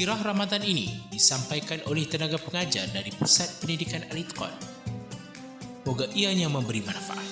Tazkirah Ramadan ini disampaikan oleh tenaga pengajar dari Pusat Pendidikan Al-Itqan. Moga ianya memberi manfaat.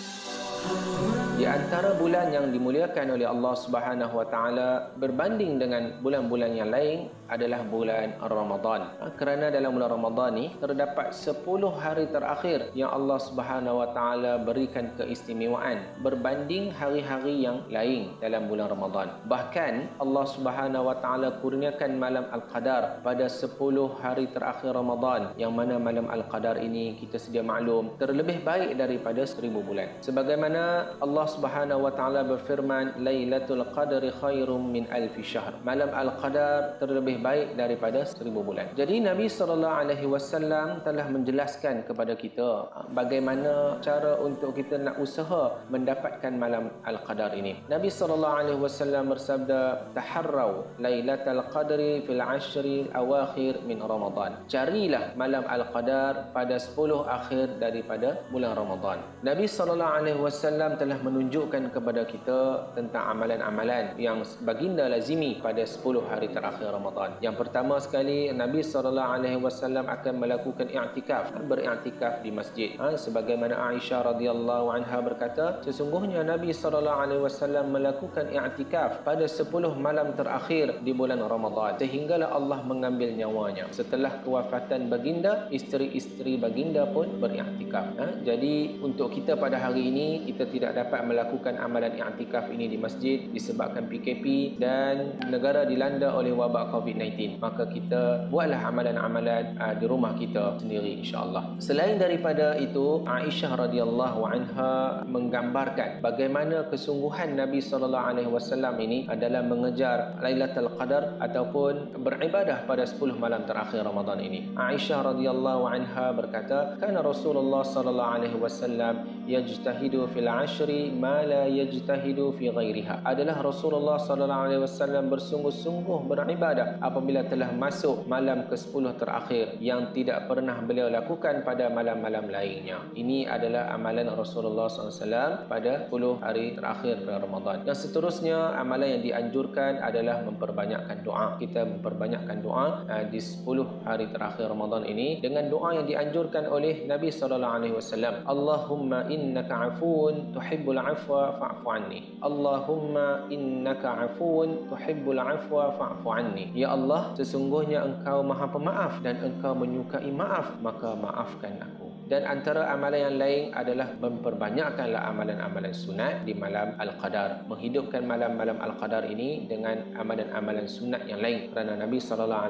Di antara bulan yang dimuliakan oleh Allah Subhanahu wa taala berbanding dengan bulan-bulan yang lain adalah bulan Ramadan. Kerana dalam bulan Ramadan ni terdapat 10 hari terakhir yang Allah Subhanahu wa taala berikan keistimewaan berbanding hari-hari yang lain dalam bulan Ramadan. Bahkan Allah Subhanahu wa taala kurniakan malam Al-Qadar pada 10 hari terakhir Ramadan, yang mana malam Al-Qadar ini kita sedia maklum terlebih baik daripada 1000 bulan. Sebagaimana Allah Subhanahu wa taala berfirman, Lailatul Qadri khairum min alfi syahr. Malam Al-Qadar terlebih baik daripada 1000 bulan. Jadi Nabi SAW telah menjelaskan kepada kita bagaimana cara untuk kita nak usaha mendapatkan malam Al-Qadar ini. Nabi SAW bersabda, Taharraw Lailatul Qadri fil ashri awakhir min Ramadan. Carilah malam Al-Qadar pada 10 akhir daripada bulan Ramadan. Nabi SAW telah menunjukkan kepada kita tentang amalan-amalan yang baginda lazimi pada 10 hari terakhir Ramadan. Yang pertama sekali, Nabi SAW akan melakukan i'tikaf, beriktikaf di masjid. Sebagaimana Aisyah radhiyallahu anha berkata, sesungguhnya Nabi SAW melakukan i'tikaf pada 10 malam terakhir di bulan Ramadan, sehinggalah Allah mengambil nyawanya. Setelah kewafatan baginda, isteri-isteri baginda pun beriktikaf. Jadi untuk kita pada hari ini, kita tidak dapat melakukan amalan i'tikaf ini di masjid disebabkan PKP dan negara dilanda oleh wabak COVID-19. Maka kita buatlah amalan-amalan di rumah kita sendiri, insya-Allah. Selain daripada itu, Aisyah radhiyallahu anha menggambarkan bagaimana kesungguhan Nabi SAW ini adalah mengejar Lailatul Qadar ataupun beribadah pada 10 malam terakhir Ramadan ini. Aisyah radhiyallahu anha berkata, "Kana Rasulullah SAW yajtahidu fil ashri ma la yajtahidu fi ghairiha." Adalah Rasulullah SAW bersungguh-sungguh beribadah apabila telah masuk malam ke-10 terakhir yang tidak pernah beliau lakukan pada malam-malam lainnya. Ini adalah amalan Rasulullah SAW pada 10 hari terakhir Ramadan. Yang seterusnya, amalan yang dianjurkan adalah memperbanyakkan doa. Kita memperbanyakkan doa di 10 hari terakhir Ramadan ini dengan doa yang dianjurkan oleh Nabi SAW. Allahumma innaka afuun tuhibbul afwa fa'fu anni. Allahumma innaka afuun tuhibbul afwa fa'fu anni. Ya Allah, sesungguhnya Engkau Maha Pemaaf dan Engkau menyukai maaf, maka maafkan aku. Dan antara amalan yang lain adalah memperbanyakkanlah amalan-amalan sunat di malam Al-Qadar. Menghidupkan malam-malam Al-Qadar ini dengan amalan-amalan sunat yang lain. Kerana Nabi SAW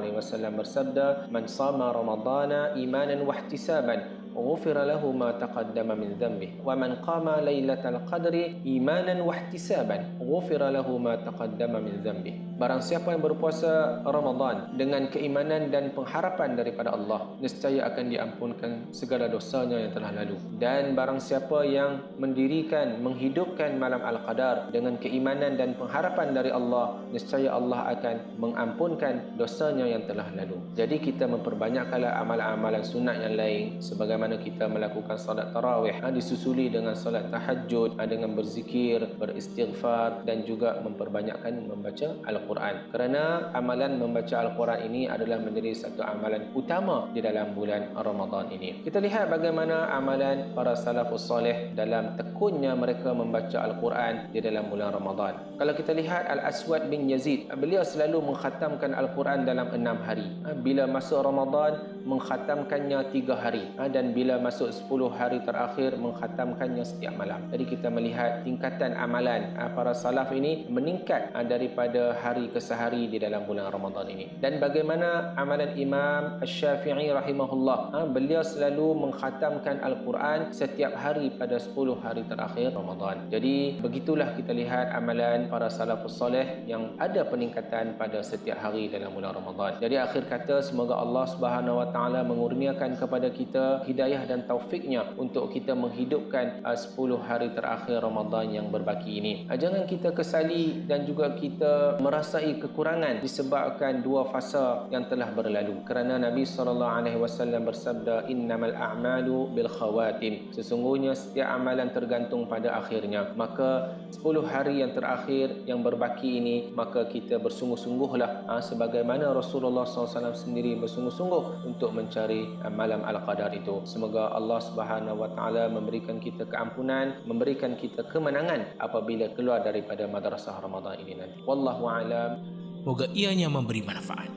bersabda, Man sama Ramadana imanan wa ihtisaban غفر له ما تقدم من ذنبه ومن قام ليلة القدر إيمانا واحتسابا غفر له ما تقدم من ذنبه. Barang siapa yang berpuasa Ramadan dengan keimanan dan pengharapan daripada Allah, nescaya akan diampunkan segala dosanya yang telah lalu. Dan barang siapa yang menghidupkan malam Al-Qadar dengan keimanan dan pengharapan dari Allah, nescaya Allah akan mengampunkan dosanya yang telah lalu. Jadi kita memperbanyakkanlah amalan-amalan sunat yang lain, sebagaimana kita melakukan salat tarawih disusuli dengan salat tahajud, dengan berzikir, beristighfar dan juga memperbanyakkan membaca Al-Quran. Kerana amalan membaca Al-Quran ini adalah menjadi satu amalan utama di dalam bulan Ramadan ini. Kita lihat bagaimana amalan para salafus soleh dalam tekunnya mereka membaca Al-Quran di dalam bulan Ramadan. Kalau kita lihat Al-Aswad bin Yazid, beliau selalu mengkhatamkan Al-Quran dalam 6 hari. Bila masuk Ramadan, mengkhatamkannya 3 hari. Dan bila masuk 10 hari terakhir, mengkhatamkannya setiap malam. Jadi kita melihat tingkatan amalan para salaf ini meningkat daripada hari ke sehari di dalam bulan Ramadan ini. Dan bagaimana amalan Imam Asy-Syafi'i rahimahullah, beliau selalu mengkhatamkan Al-Quran setiap hari pada 10 hari terakhir Ramadan. Jadi begitulah kita lihat amalan para salafus soleh yang ada peningkatan pada setiap hari dalam bulan Ramadan. Jadi akhir kata, semoga Allah Subhanahu wa taala mengurniakan kepada kita hidayah hidayah dan taufiknya untuk kita menghidupkan 10 hari terakhir Ramadan yang berbaki ini. Jangan kita kesali dan juga kita merasai kekurangan disebabkan dua fasa yang telah berlalu. Kerana Nabi SAW bersabda, innamal a'malu bil khawatim. Sesungguhnya setiap amalan tergantung pada akhirnya. Maka 10 hari yang terakhir yang berbaki ini, maka kita bersungguh-sungguhlah sebagaimana Rasulullah SAW sendiri bersungguh-sungguh untuk mencari malam Al-Qadar itu. Semoga Allah Subhanahu Wa Taala memberikan kita keampunan, memberikan kita kemenangan apabila keluar daripada madrasah Ramadan ini nanti. Wallahu a'lam. Moga ianya memberi manfaat.